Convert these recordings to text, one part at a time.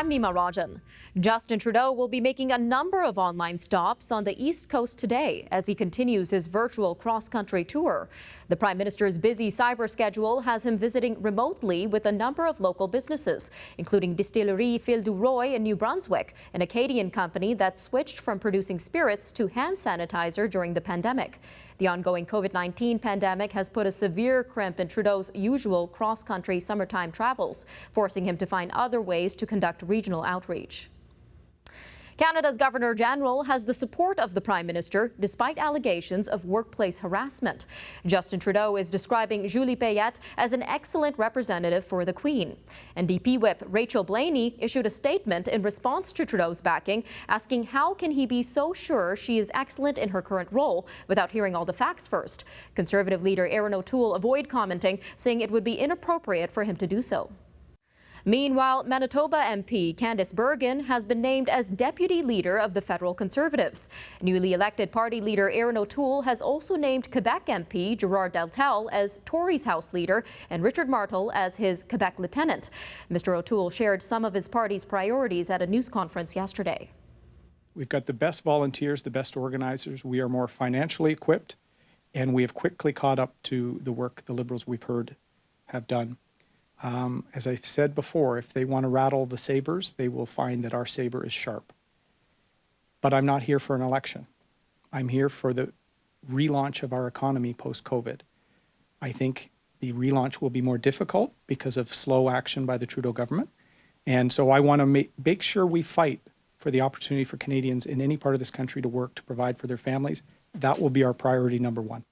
I'm Nima Rajan. Justin Trudeau will be making a number of online stops on the East Coast today as he continues his virtual cross-country tour. The Prime Minister's busy cyber schedule has him visiting remotely with a number of local businesses, including Distillerie Fil du Roi in New Brunswick, an Acadian company that switched from producing spirits to hand sanitizer during the pandemic. The ongoing COVID-19 pandemic has put a severe crimp in Trudeau's usual cross-country summertime travels, forcing him to find other ways to conduct regional outreach. Canada's Governor-General has the support of the Prime Minister despite allegations of workplace harassment. Justin Trudeau is describing Julie Payette as an excellent representative for the Queen. NDP whip Rachel Blaney issued a statement in response to Trudeau's backing, asking how can he be so sure she is excellent in her current role without hearing all the facts first. Conservative leader Erin O'Toole avoided commenting, saying it would be inappropriate for him to do so. Meanwhile, Manitoba MP Candice Bergen has been named as deputy leader of the federal Conservatives. Newly elected party leader Erin O'Toole has also named Quebec MP Gerard Deltel as Tories House leader and Richard Martel as his Quebec lieutenant. Mr. O'Toole shared some of his party's priorities at a news conference yesterday. We've got the best volunteers, the best organizers. We are more financially equipped, and we have quickly caught up to the work the Liberals we've heard have done. As I've said before, if they want to rattle the sabers, they will find that our saber is sharp. But I'm not here for an election. I'm here for the relaunch of our economy post-COVID. I think the relaunch will be more difficult because of slow action by the Trudeau government. And so I want to make sure we fight for the opportunity for Canadians in any part of this country to work, to provide for their families. That will be our priority number one.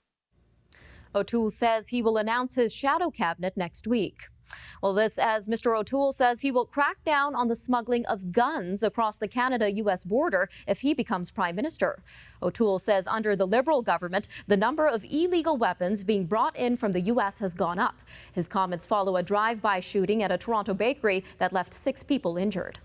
O'Toole says he will announce his shadow cabinet next week. Well, this as Mr. O'Toole says he will crack down on the smuggling of guns across the Canada-U.S. border if he becomes Prime Minister. O'Toole says under the Liberal government, the number of illegal weapons being brought in from the U.S. has gone up. His comments follow a drive-by shooting at a Toronto bakery that left 6 people injured.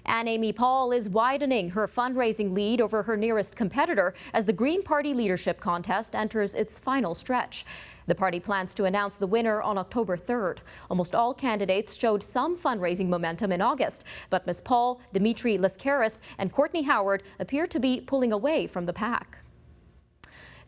And Amy Paul is widening her fundraising lead over her nearest competitor as the Green Party leadership contest enters its final stretch. The party plans to announce the winner on October 3rd. Almost all candidates showed some fundraising momentum in August, but Ms. Paul, Dimitri Lascaris, and Courtney Howard appear to be pulling away from the pack.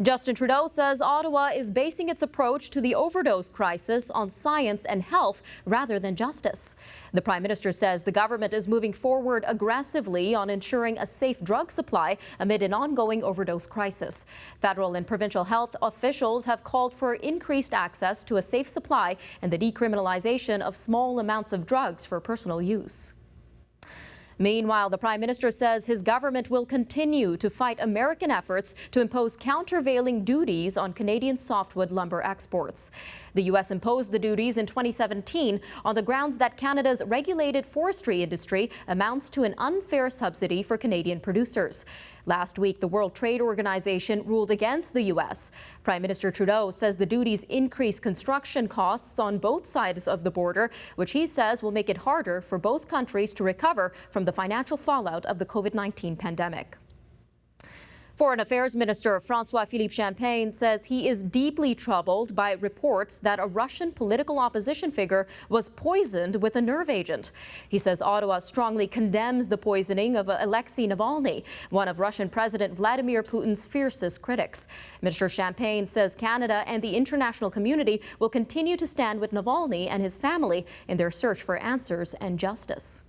Justin Trudeau says Ottawa is basing its approach to the overdose crisis on science and health rather than justice. The Prime Minister says the government is moving forward aggressively on ensuring a safe drug supply amid an ongoing overdose crisis. Federal and provincial health officials have called for increased access to a safe supply and the decriminalization of small amounts of drugs for personal use. Meanwhile, the Prime Minister says his government will continue to fight American efforts to impose countervailing duties on Canadian softwood lumber exports. The U.S. imposed the duties in 2017 on the grounds that Canada's regulated forestry industry amounts to an unfair subsidy for Canadian producers. Last week, the World Trade Organization ruled against the U.S. Prime Minister Trudeau says the duties increase construction costs on both sides of the border, which he says will make it harder for both countries to recover from the financial fallout of the COVID-19 pandemic. Foreign Affairs Minister Philippe Champagne says he is deeply troubled by reports that a Russian political opposition figure was poisoned with a nerve agent. He says Ottawa strongly condemns the poisoning of Alexei Navalny, one of Russian President Vladimir Putin's fiercest critics. Minister Champagne says Canada and the international community will continue to stand with Navalny and his family in their search for answers and justice.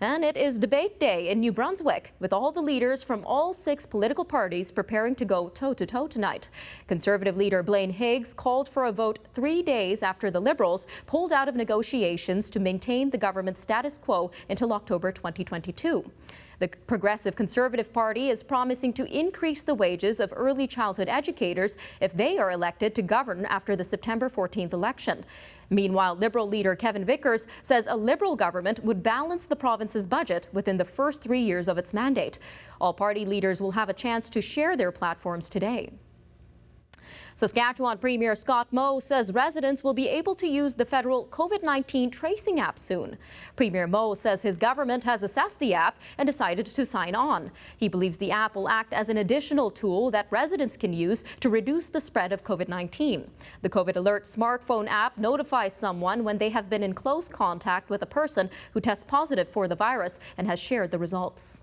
And it is debate day in New Brunswick, with all the leaders from all 6 political parties preparing to go toe-to-toe tonight. Conservative leader Blaine Higgs called for a vote 3 days after the Liberals pulled out of negotiations to maintain the government's status quo until October 2022. The Progressive Conservative Party is promising to increase the wages of early childhood educators if they are elected to govern after the September 14th election. Meanwhile, Liberal leader Kevin Vickers says a Liberal government would balance the province's budget within the first 3 years of its mandate. All party leaders will have a chance to share their platforms today. Saskatchewan Premier Scott Moe says residents will be able to use the federal COVID-19 tracing app soon. Premier Moe says his government has assessed the app and decided to sign on. He believes the app will act as an additional tool that residents can use to reduce the spread of COVID-19. The COVID Alert smartphone app notifies someone when they have been in close contact with a person who tests positive for the virus and has shared the results.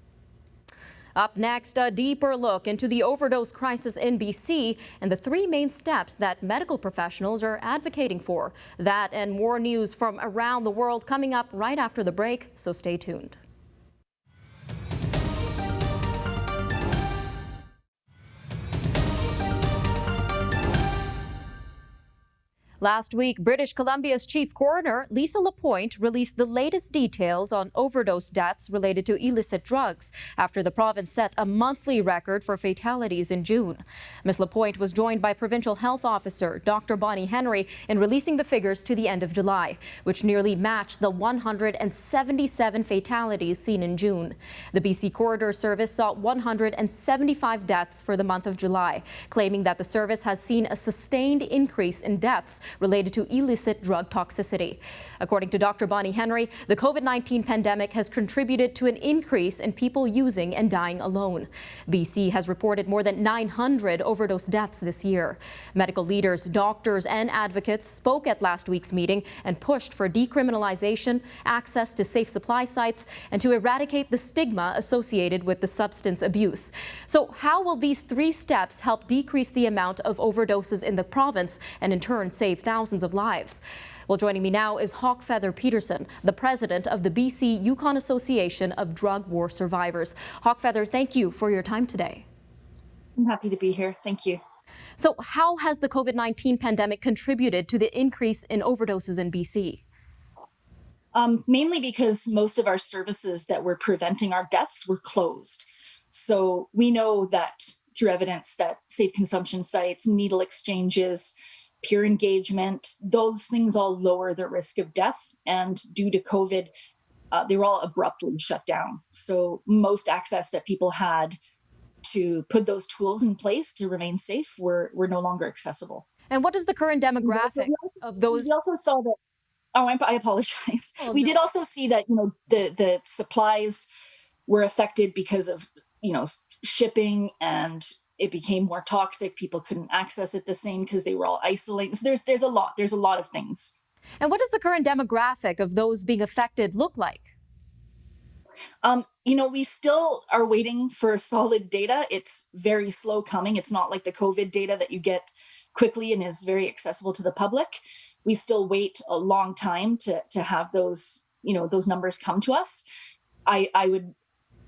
Up next, a deeper look into the overdose crisis in BC and the three main steps that medical professionals are advocating for. That and more news from around the world coming up right after the break, so stay tuned. Last week, British Columbia's chief coroner, Lisa Lapointe, released the latest details on overdose deaths related to illicit drugs after the province set a monthly record for fatalities in June. Ms. Lapointe was joined by Provincial Health Officer Dr. Bonnie Henry in releasing the figures to the end of July, which nearly matched the 177 fatalities seen in June. The BC Corridor Service saw 175 deaths for the month of July, claiming that the service has seen a sustained increase in deaths related to illicit drug toxicity. According to Dr. Bonnie Henry, the COVID-19 pandemic has contributed to an increase in people using and dying alone. BC has reported more than 900 overdose deaths this year. Medical leaders, doctors, and advocates spoke at last week's meeting and pushed for decriminalization, access to safe supply sites, and to eradicate the stigma associated with the substance abuse. So how will these three steps help decrease the amount of overdoses in the province and in turn save thousands of lives? Well, joining me now is Hawkfeather Peterson, the president of the BC Yukon Association of Drug War Survivors. Hawkfeather, thank you for your time today. I'm happy to be here. Thank you. So how has the COVID-19 pandemic contributed to the increase in overdoses in BC? Mainly because most of our services that were preventing our deaths were closed. So we know that through evidence that safe consumption sites, needle exchanges, peer engagement, those things all lower the risk of death. And due to COVID, they were all abruptly shut down. So most access that people had to put those tools in place to remain safe were no longer accessible. And what is the current demographic of those? We also saw that, I apologize. We did also see that, the supplies were affected because of, shipping, and it became more toxic. People couldn't access it the same because they were all isolated. So there's a lot of things. And what does the current demographic of those being affected look like? We still are waiting for solid data. It's very slow coming. It's not like the COVID data that you get quickly and is very accessible to the public. We still wait a long time to have those numbers come to us. I would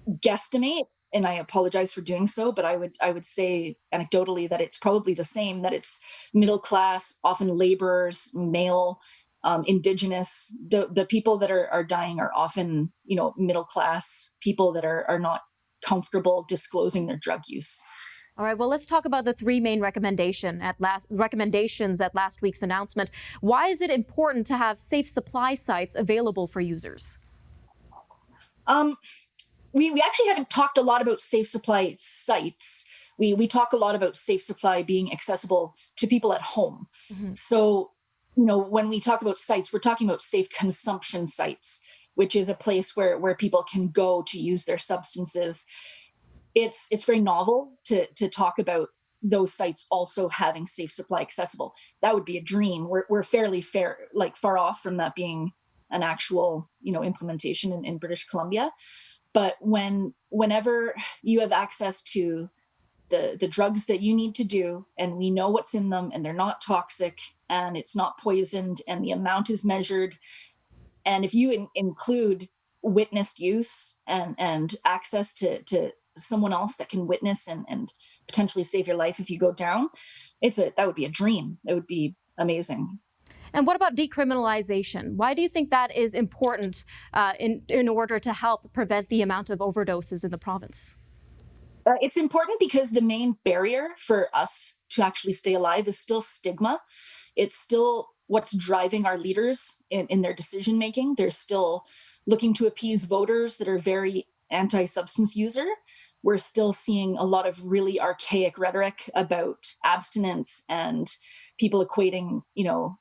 guesstimate, and I apologize for doing so, but I would say anecdotally that it's probably the same, that it's middle class, often laborers, male, Indigenous. The people that are dying are often, middle class people that are not comfortable disclosing their drug use. All right, well, let's talk about the three main recommendations at last week's announcement. Why is it important to have safe supply sites available for users? We actually haven't talked a lot about safe supply sites. We talk a lot about safe supply being accessible to people at home. Mm-hmm. So, when we talk about sites, we're talking about safe consumption sites, which is a place where people can go to use their substances. It's very novel to talk about those sites also having safe supply accessible. That would be a dream. We're fairly far off from that being an actual, implementation in British Columbia. But whenever you have access to the drugs that you need to do, and we know what's in them, and they're not toxic, and it's not poisoned, and the amount is measured, and if you include witnessed use and access to someone else that can witness and potentially save your life if you go down, that would be a dream. It would be amazing. And what about decriminalization? Why do you think that is important in order to help prevent the amount of overdoses in the province? It's important because the main barrier for us to actually stay alive is still stigma. It's still what's driving our leaders in their decision making. They're still looking to appease voters that are very anti-substance user. we're still seeing a lot of really archaic rhetoric about abstinence and people equating,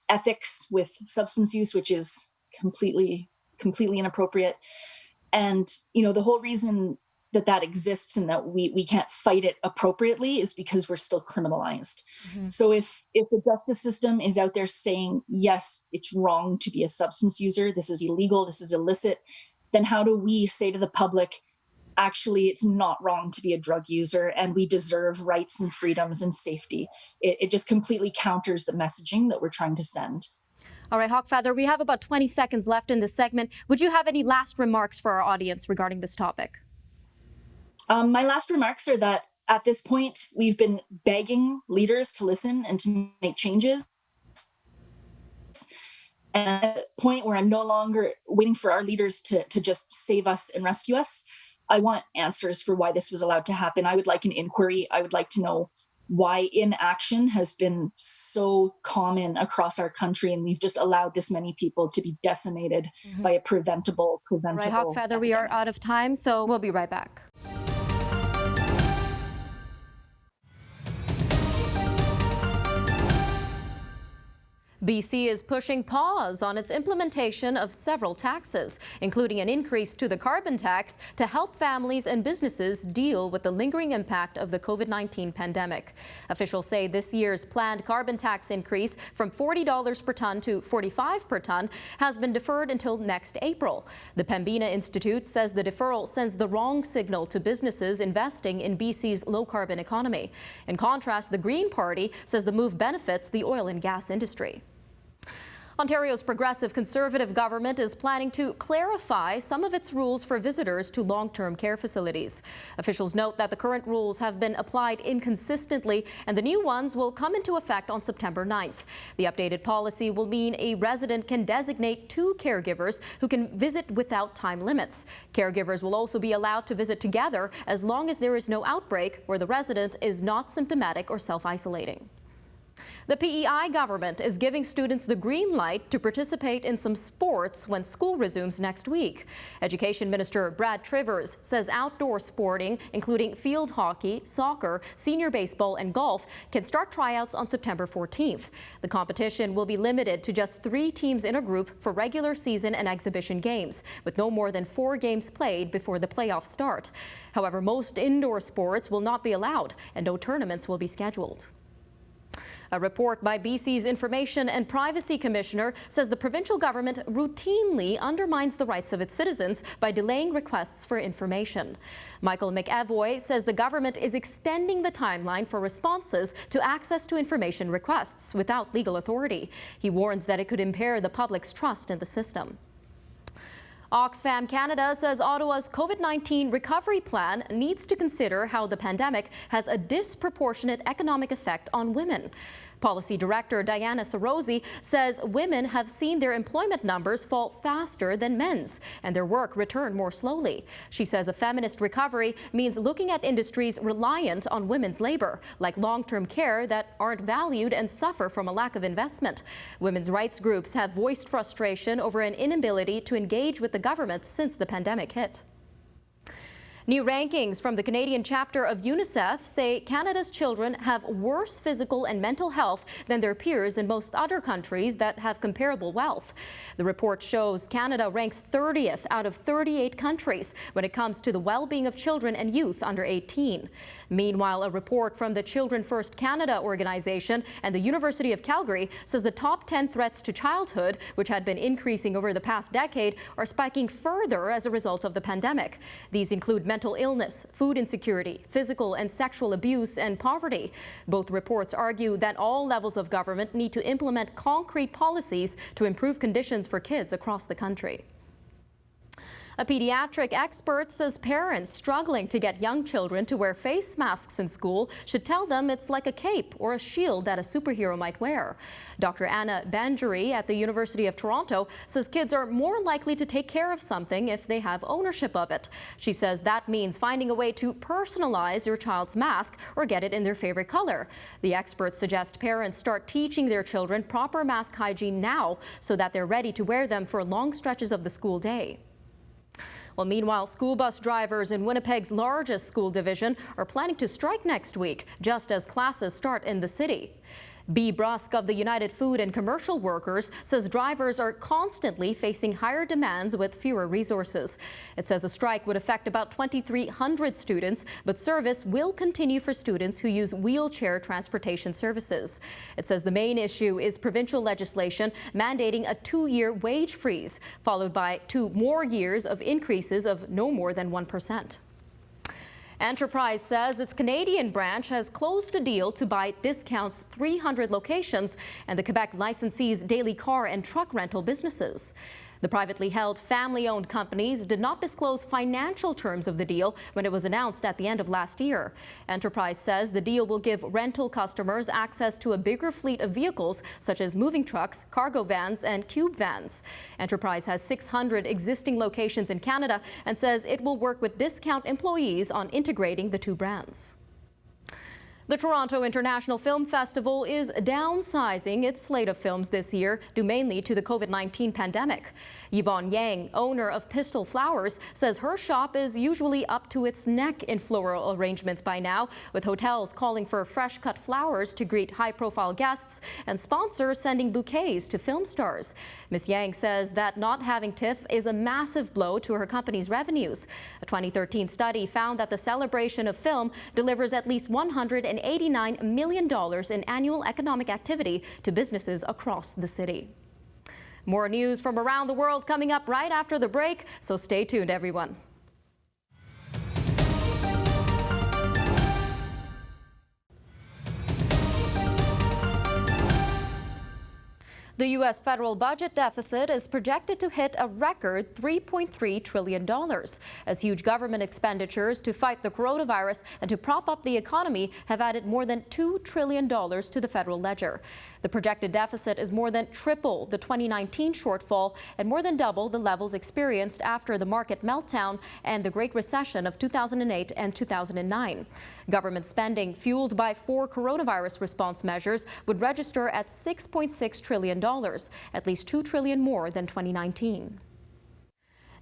ethics with substance use, which is completely inappropriate. And, the whole reason that exists and that we can't fight it appropriately is because we're still criminalized. Mm-hmm. So if the justice system is out there saying, yes, it's wrong to be a substance user, this is illegal, this is illicit, then how do we say to the public, actually, it's not wrong to be a drug user and we deserve rights and freedoms and safety? It just completely counters the messaging that we're trying to send. All right, Hawkfeather, we have about 20 seconds left in this segment. Would you have any last remarks for our audience regarding this topic? My last remarks are that at this point, we've been begging leaders to listen and to make changes. And at a point where I'm no longer waiting for our leaders to just save us and rescue us, I want answers for why this was allowed to happen. I would like an inquiry. I would like to know why inaction has been so common across our country, and we've just allowed this many people to be decimated by a preventable. Right, Hawkfeather, we are out of time, so we'll be right back. BC is pushing pause on its implementation of several taxes, including an increase to the carbon tax to help families and businesses deal with the lingering impact of the COVID-19 pandemic. Officials say this year's planned carbon tax increase from $40 per ton to $45 per ton has been deferred until next April. The Pembina Institute says the deferral sends the wrong signal to businesses investing in BC's low-carbon economy. In contrast, the Green Party says the move benefits the oil and gas industry. Ontario's progressive Conservative government is planning to clarify some of its rules for visitors to long-term care facilities. Officials note that the current rules have been applied inconsistently, and the new ones will come into effect on September 9th. The updated policy will mean a resident can designate 2 caregivers who can visit without time limits. Caregivers will also be allowed to visit together as long as there is no outbreak where the resident is not symptomatic or self-isolating. The PEI government is giving students the green light to participate in some sports when school resumes next week. Education Minister Brad Trivers says outdoor sporting, including field hockey, soccer, senior baseball, and golf, can start tryouts on September 14th. The competition will be limited to just 3 teams in a group for regular season and exhibition games, with no more than 4 games played before the playoffs start. However, most indoor sports will not be allowed, and no tournaments will be scheduled. A report by BC's Information and Privacy Commissioner says the provincial government routinely undermines the rights of its citizens by delaying requests for information. Michael McEvoy says the government is extending the timeline for responses to access to information requests without legal authority. He warns that it could impair the public's trust in the system. Oxfam Canada says Ottawa's COVID-19 recovery plan needs to consider how the pandemic has a disproportionate economic effect on women. Policy Director Diana Sarosi says women have seen their employment numbers fall faster than men's and their work return more slowly. She says a feminist recovery means looking at industries reliant on women's labor, like long-term care, that aren't valued and suffer from a lack of investment. Women's rights groups have voiced frustration over an inability to engage with the government since the pandemic hit. New rankings from the Canadian chapter of UNICEF say Canada's children have worse physical and mental health than their peers in most other countries that have comparable wealth. The report shows Canada ranks 30th out of 38 countries when it comes to the well-being of children and youth under 18. Meanwhile, a report from the Children First Canada organization and the University of Calgary says the top 10 threats to childhood, which had been increasing over the past decade, are spiking further as a result of the pandemic. These include mental illness, food insecurity, physical and sexual abuse, and poverty. Both reports argue that all levels of government need to implement concrete policies to improve conditions for kids across the country. A pediatric expert says parents struggling to get young children to wear face masks in school should tell them it's like a cape or a shield that a superhero might wear. Dr. Anna Banjuri at the University of Toronto says kids are more likely to take care of something if they have ownership of it. She says that means finding a way to personalize your child's mask or get it in their favorite color. The experts suggest parents start teaching their children proper mask hygiene now so that they're ready to wear them for long stretches of the school day. Well, meanwhile, school bus drivers in Winnipeg's largest school division are planning to strike next week, just as classes start in the city. B. Brusk of the United Food and Commercial Workers says drivers are constantly facing higher demands with fewer resources. It says a strike would affect about 2,300 students, but service will continue for students who use wheelchair transportation services. It says the main issue is provincial legislation mandating a 2-year wage freeze, followed by 2 more years of increases of no more than 1%. Enterprise says its Canadian branch has closed a deal to buy Discount's 300 locations and the Quebec licensee's daily car and truck rental businesses. The privately held family-owned companies did not disclose financial terms of the deal when it was announced at the end of last year. Enterprise says the deal will give rental customers access to a bigger fleet of vehicles such as moving trucks, cargo vans, and cube vans. Enterprise has 600 existing locations in Canada and says it will work with Discount employees on integrating the 2 brands. The Toronto International Film Festival is downsizing its slate of films this year, due mainly to the COVID-19 pandemic. Yvonne Yang, owner of Pistol Flowers, says her shop is usually up to its neck in floral arrangements by now, with hotels calling for fresh-cut flowers to greet high-profile guests and sponsors sending bouquets to film stars. Ms. Yang says that not having TIFF is a massive blow to her company's revenues. A 2013 study found that the celebration of film delivers at least $189 million in annual economic activity to businesses across the city. More news from around the world coming up right after the break, so stay tuned, everyone. The U.S. federal budget deficit is projected to hit a record $3.3 trillion as huge government expenditures to fight the coronavirus and to prop up the economy have added more than $2 trillion to the federal ledger. The projected deficit is more than triple the 2019 shortfall and more than double the levels experienced after the market meltdown and the Great Recession of 2008 and 2009. Government spending, fueled by 4 coronavirus response measures, would register at $6.6 trillion. At least $2 trillion more than 2019.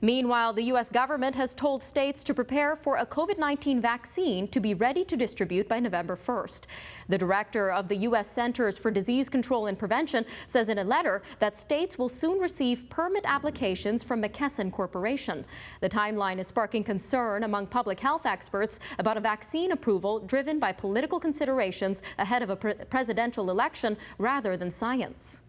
Meanwhile, the U.S. government has told states to prepare for a COVID-19 vaccine to be ready to distribute by November 1st. The director of the U.S. Centers for Disease Control and Prevention says in a letter that states will soon receive permit applications from McKesson Corporation. The timeline is sparking concern among public health experts about a vaccine approval driven by political considerations ahead of a presidential election rather than science.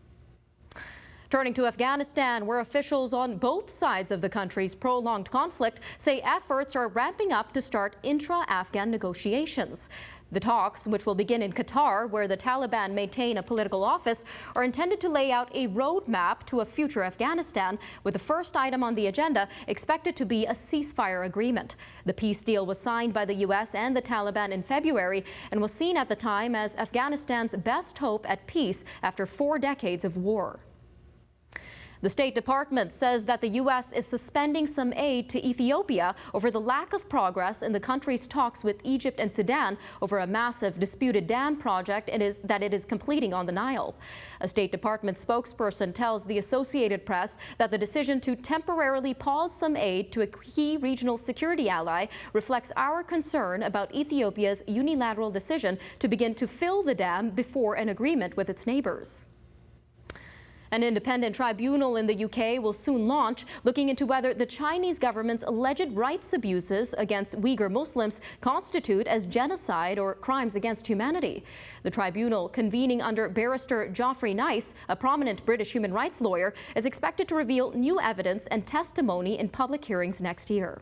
Turning to Afghanistan, where officials on both sides of the country's prolonged conflict say efforts are ramping up to start intra-Afghan negotiations. The talks, which will begin in Qatar, where the Taliban maintain a political office, are intended to lay out a roadmap to a future Afghanistan, with the first item on the agenda expected to be a ceasefire agreement. The peace deal was signed by the U.S. and the Taliban in February and was seen at the time as Afghanistan's best hope at peace after 4 decades of war. The State Department says that the U.S. is suspending some aid to Ethiopia over the lack of progress in the country's talks with Egypt and Sudan over a massive disputed dam project that it is completing on the Nile. A State Department spokesperson tells the Associated Press that the decision to temporarily pause some aid to a key regional security ally reflects our concern about Ethiopia's unilateral decision to begin to fill the dam before an agreement with its neighbors. An independent tribunal in the UK will soon launch, looking into whether the Chinese government's alleged rights abuses against Uyghur Muslims constitute as genocide or crimes against humanity. The tribunal, convening under barrister Geoffrey Nice, a prominent British human rights lawyer, is expected to reveal new evidence and testimony in public hearings next year.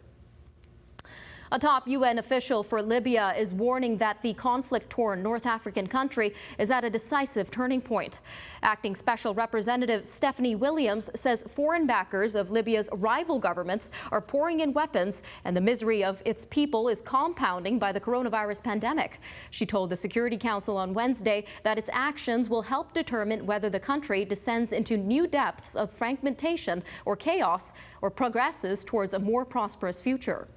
A top UN official for Libya is warning that the conflict-torn North African country is at a decisive turning point. Acting Special Representative Stephanie Williams says foreign backers of Libya's rival governments are pouring in weapons, and the misery of its people is compounding by the coronavirus pandemic. She told the Security Council on Wednesday that its actions will help determine whether the country descends into new depths of fragmentation or chaos or progresses towards a more prosperous future.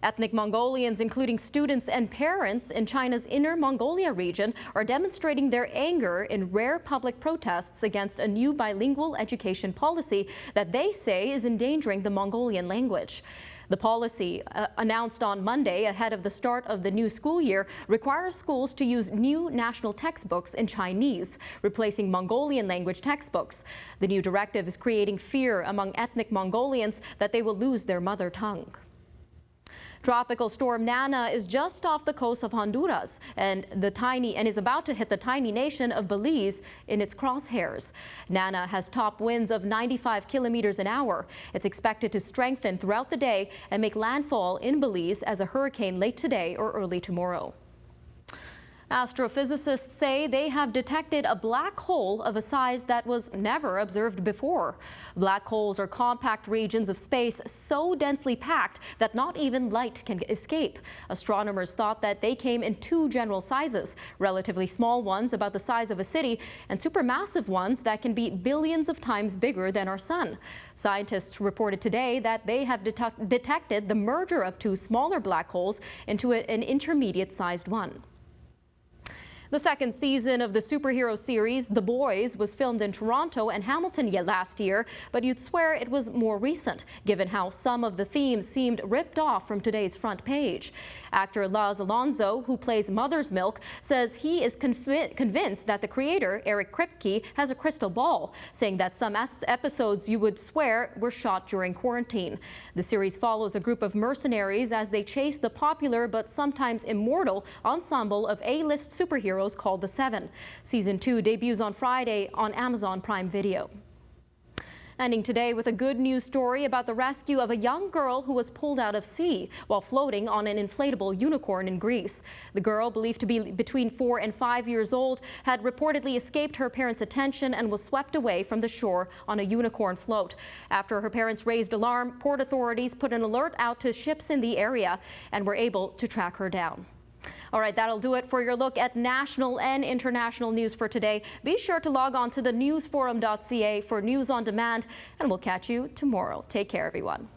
Ethnic Mongolians, including students and parents in China's Inner Mongolia region, are demonstrating their anger in rare public protests against a new bilingual education policy that they say is endangering the Mongolian language. The policy, announced on Monday ahead of the start of the new school year, requires schools to use new national textbooks in Chinese, replacing Mongolian language textbooks. The new directive is creating fear among ethnic Mongolians that they will lose their mother tongue. Tropical storm Nana is just off the coast of Honduras and is about to hit the tiny nation of Belize in its crosshairs. Nana has top winds of 95 kilometers an hour. It's expected to strengthen throughout the day and make landfall in Belize as a hurricane late today or early tomorrow. Astrophysicists say they have detected a black hole of a size that was never observed before. Black holes are compact regions of space so densely packed that not even light can escape. Astronomers thought that they came in two general sizes, relatively small ones about the size of a city and supermassive ones that can be billions of times bigger than our sun. Scientists reported today that they have detected the merger of two smaller black holes into an intermediate-sized one. The second season of the superhero series, The Boys, was filmed in Toronto and Hamilton last year, but you'd swear it was more recent, given how some of the themes seemed ripped off from today's front page. Actor Laz Alonso, who plays Mother's Milk, says he is convinced that the creator, Eric Kripke, has a crystal ball, saying that some episodes you would swear were shot during quarantine. The series follows a group of mercenaries as they chase the popular but sometimes immortal ensemble of A-list superheroes called The Seven. Season 2 debuts on Friday on Amazon Prime Video. Ending today with a good news story about the rescue of a young girl who was pulled out of sea while floating on an inflatable unicorn in Greece. The girl, believed to be between 4 and 5 years old, had reportedly escaped her parents' attention and was swept away from the shore on a unicorn float. After her parents raised alarm, port authorities put an alert out to ships in the area and were able to track her down. All right, that'll do it for your look at national and international news for today. Be sure to log on to the newsforum.ca for news on demand, and we'll catch you tomorrow. Take care, everyone.